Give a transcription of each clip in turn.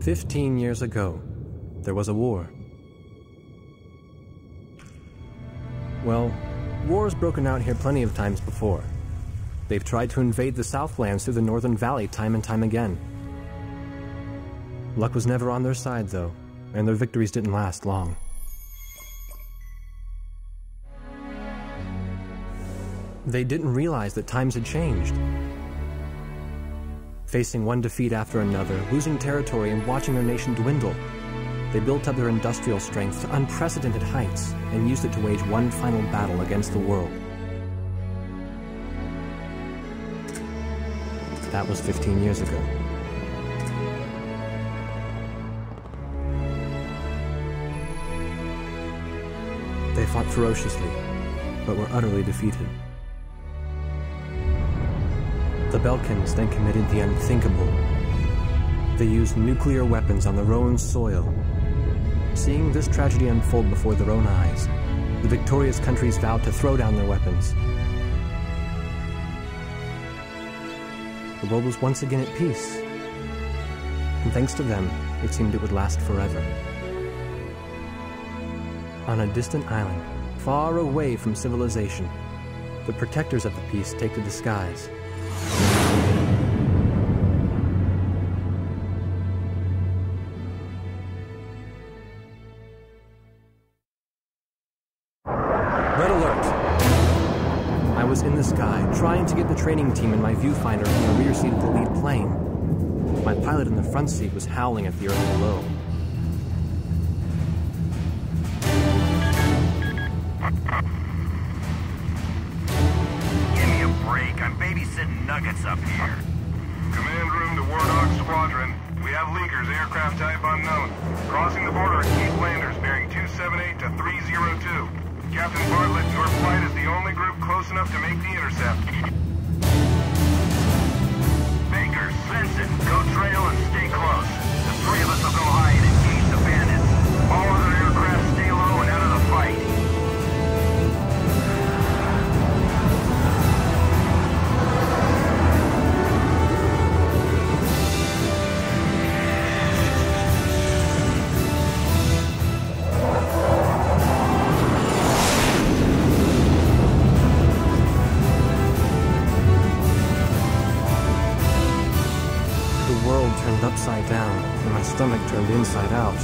15 years ago, there was a war. Well, war's broken out here plenty of times before. They've tried to invade the Southlands through the Northern Valley time and time again. Luck was never on their side, though, and their victories didn't last long. They didn't realize that times had changed. Facing one defeat after another, losing territory and watching their nation dwindle, they built up their industrial strength to unprecedented heights and used it to wage one final battle against the world. That was 15 years ago. They fought ferociously, but were utterly defeated. The Belkans then committed the unthinkable. They used nuclear weapons on their own soil. Seeing this tragedy unfold before their own eyes, the victorious countries vowed to throw down their weapons. The world was once again at peace, and thanks to them, it seemed it would last forever. On a distant island, far away from civilization, the protectors of the peace take to the skies. Red alert! I was in the sky, trying to get the training team in my viewfinder from the rear seat of the lead plane. My pilot in the front seat was howling at the earth below. Give me a break. I'm babysitting nuggets up here. Command room to War Dog Squadron. We have leakers, aircraft type unknown. Crossing the border at Cape Landers, bearing 278 to 302. Captain Bartlett, your flight is the only group close enough to make the intercept. Baker, Svensson, go trail and stay close. The three of us will go high and engage the bandits. All other aircraft stay low and out of the fight. Turned upside down, and my stomach turned inside out.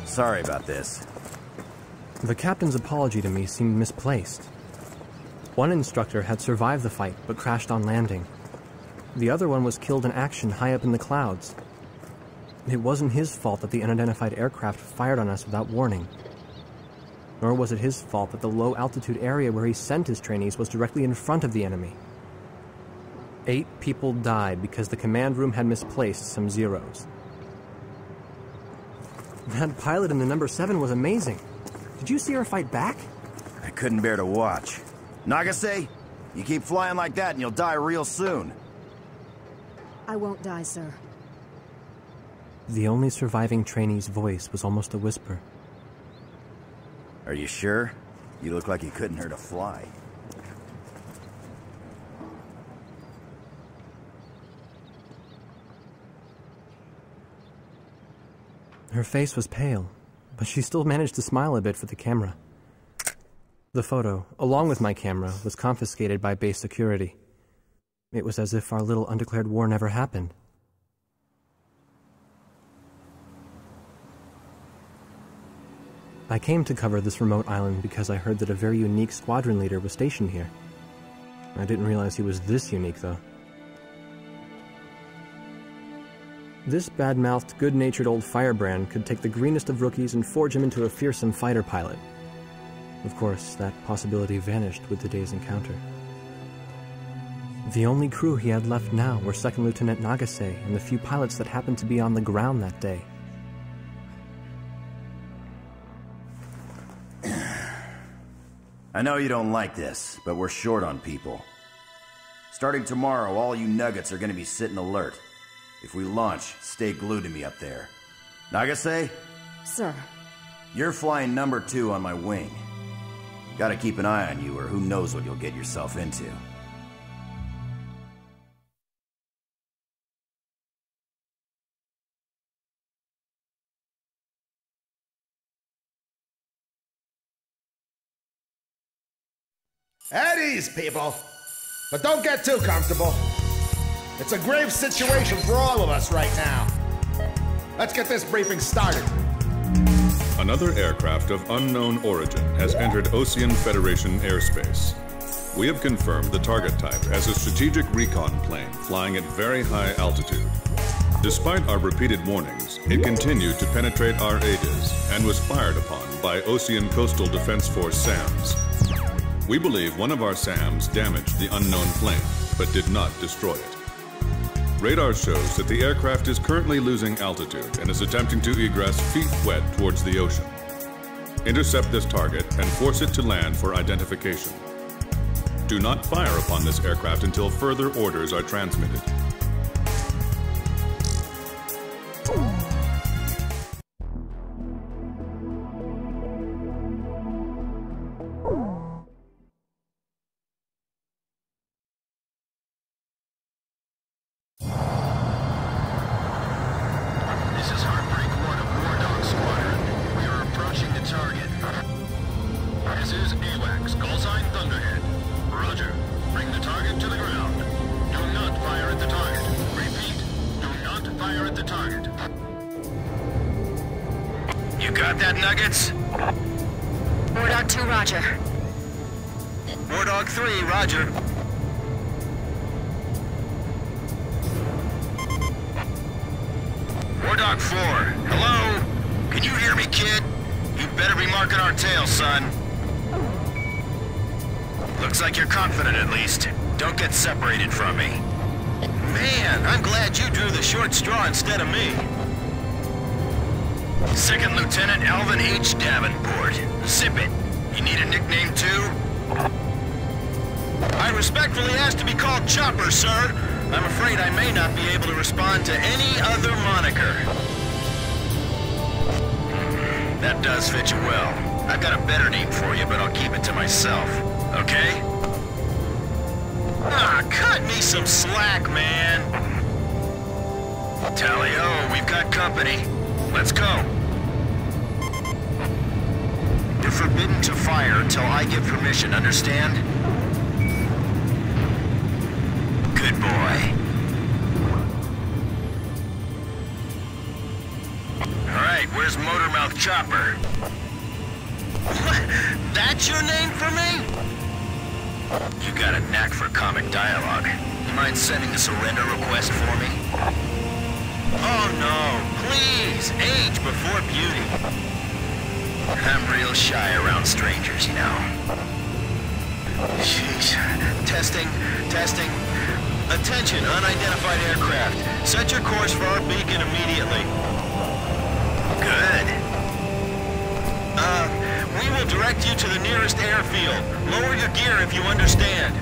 Sorry about this. The captain's apology to me seemed misplaced. One instructor had survived the fight, but crashed on landing. The other one was killed in action high up in the clouds. It wasn't his fault that the unidentified aircraft fired on us without warning. Nor was it his fault that the low-altitude area where he sent his trainees was directly in front of the enemy. 8 people died because the command room had misplaced some zeros. That pilot in the number 7 was amazing. Did you see her fight back? I couldn't bear to watch. Nagase, you keep flying like that and you'll die real soon. I won't die, sir. The only surviving trainee's voice was almost a whisper. Are you sure? You look like you couldn't hurt a fly. Her face was pale, but she still managed to smile a bit for the camera. The photo, along with my camera, was confiscated by base security. It was as if our little undeclared war never happened. I came to cover this remote island because I heard that a very unique squadron leader was stationed here. I didn't realize he was this unique, though. This bad-mouthed, good-natured old firebrand could take the greenest of rookies and forge him into a fearsome fighter pilot. Of course, that possibility vanished with the day's encounter. The only crew he had left now were Second Lieutenant Nagase and the few pilots that happened to be on the ground that day. I know you don't like this, but we're short on people. Starting tomorrow, all you nuggets are gonna be sitting alert. If we launch, stay glued to me up there. Nagase? Sir. You're flying number 2 on my wing. Gotta keep an eye on you, or who knows what you'll get yourself into. At ease, people. But don't get too comfortable. It's a grave situation for all of us right now. Let's get this briefing started. Another aircraft of unknown origin has entered Ocean Federation airspace. We have confirmed the target type as a strategic recon plane flying at very high altitude. Despite our repeated warnings, it continued to penetrate our ADIS and was fired upon by Ocean Coastal Defense Force SAMs. We believe one of our SAMs damaged the unknown plane, but did not destroy it. Radar shows that the aircraft is currently losing altitude and is attempting to egress feet wet towards the ocean. Intercept this target and force it to land for identification. Do not fire upon this aircraft until further orders are transmitted. Understand? Good boy. Alright, where's Motormouth Chopper? What? That's your name for me? You got a knack for comic dialogue. You mind sending a surrender request for me? Oh no, please, age before beauty. I'm real shy around strangers, you know. Jeez. Testing. Attention, unidentified aircraft. Set your course for our beacon immediately. Good. We will direct you to the nearest airfield. Lower your gear if you understand.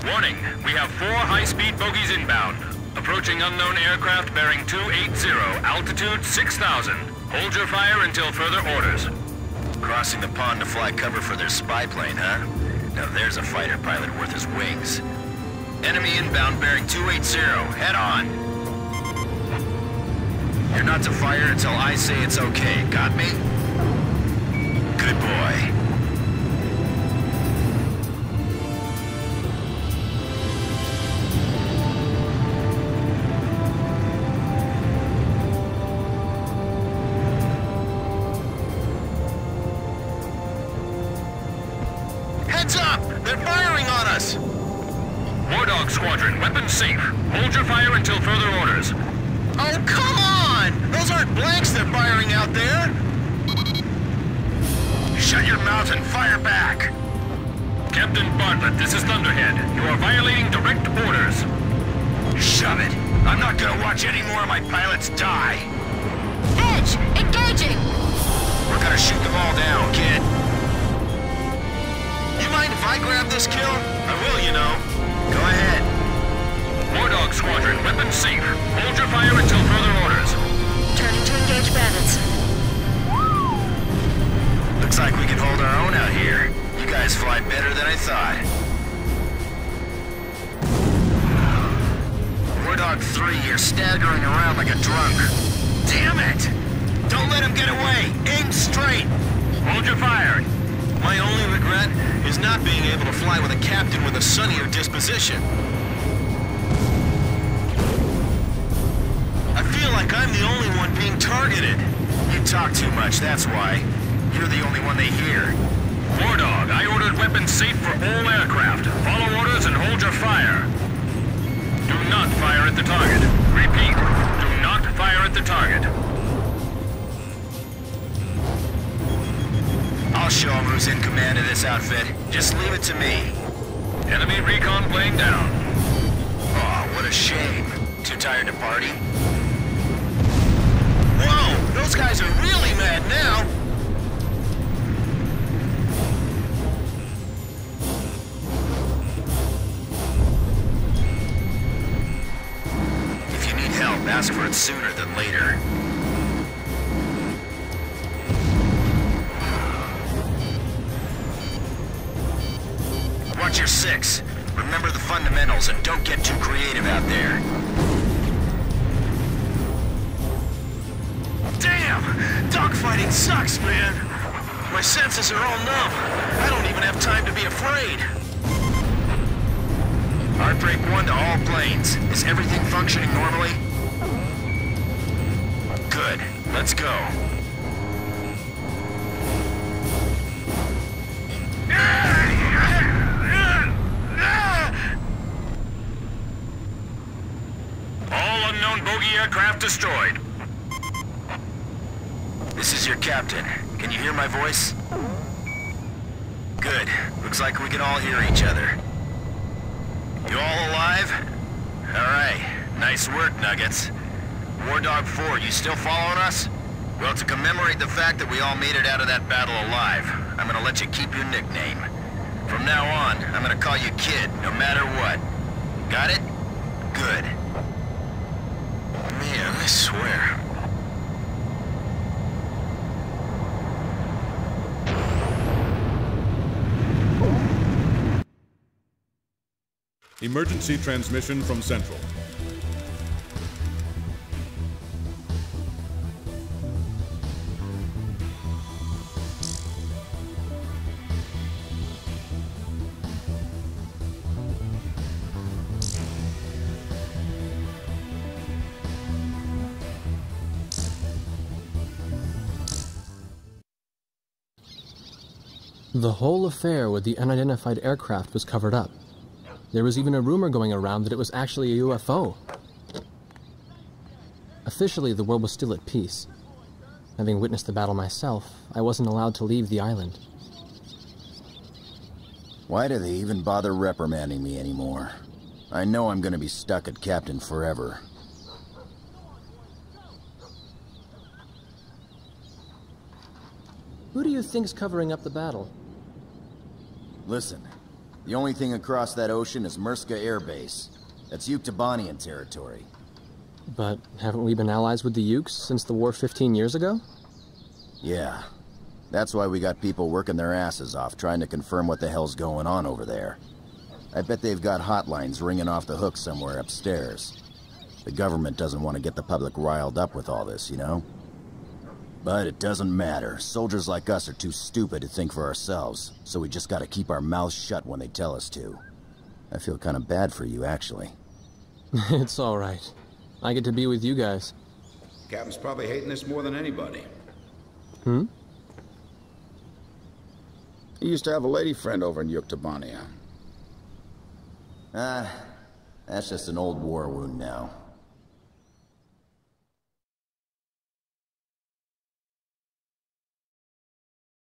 Warning, we have 4 high-speed bogies inbound. Approaching unknown aircraft bearing 280, altitude 6,000. Hold your fire until further orders. Crossing the pond to fly cover for their spy plane, huh? Now there's a fighter pilot worth his wings. Enemy inbound bearing 280, head on. You're not to fire until I say it's okay, got me? Good boy. Heads up! They're firing on us! War Dog Squadron, weapons safe. Hold your fire until further orders. Oh, come on! Those aren't blanks they're firing out there! Shut your mouth and fire back! Captain Bartlett, this is Thunderhead. You are violating direct orders. Shove it! I'm not gonna watch any more of my pilots die! Edge! Engaging! We're gonna shoot them all down, kid. You mind if I grab this kill? I will, you know. Go ahead. War Dog Squadron, weapons safe. Hold your fire until further orders. Turning to engage bandits. Looks like we can hold our own out here. You guys fly better than I thought. War Dog 3, you're staggering around like a drunk. Damn it! Don't let him get away! Aim straight! Hold your fire. My only regret is not being able to fly with a captain with a sunnier disposition. I feel like I'm the only one being targeted. You talk too much, that's why. You're the only one they hear. War Dog, I ordered weapons safe for all aircraft. Follow orders and hold your fire. Do not fire at the target. Repeat, do not fire at the target. I'll show him who's in command of this outfit. Just leave it to me. Enemy recon plane down. Aw, what a shame. Too tired to party? Whoa! Those guys are really mad now! If you need help, ask for it sooner than later. Watch your six. Remember the fundamentals and don't get too creative out there. Damn! Dogfighting sucks, man! My senses are all numb. I don't even have time to be afraid. Heartbreak 1 to all planes. Is everything functioning normally? Good. Let's go. All unknown bogey aircraft destroyed. This is your captain. Can you hear my voice? Good. Looks like we can all hear each other. You all alive? Alright. Nice work, Nuggets. War Dog 4, you still following us? Well, to commemorate the fact that we all made it out of that battle alive, I'm gonna let you keep your nickname. From now on, I'm gonna call you Kid, no matter what. Got it? Good. Man, I swear. Emergency transmission from Central. The whole affair with the unidentified aircraft was covered up. There was even a rumor going around that it was actually a UFO. Officially, the world was still at peace. Having witnessed the battle myself, I wasn't allowed to leave the island. Why do they even bother reprimanding me anymore? I know I'm gonna be stuck at Captain forever. Who do you think's covering up the battle? Listen, the only thing across that ocean is Murska Air Base. That's Yuktobanian territory. But haven't we been allies with the Ukes since the war 15 years ago? Yeah. That's why we got people working their asses off trying to confirm what the hell's going on over there. I bet they've got hotlines ringing off the hook somewhere upstairs. The government doesn't want to get the public riled up with all this, you know? But it doesn't matter. Soldiers like us are too stupid to think for ourselves, so we just gotta keep our mouths shut when they tell us to. I feel kind of bad for you, actually. It's all right. I get to be with you guys. Captain's probably hating this more than anybody. Hmm? He used to have a lady friend over in Yuktobania. That's just an old war wound now.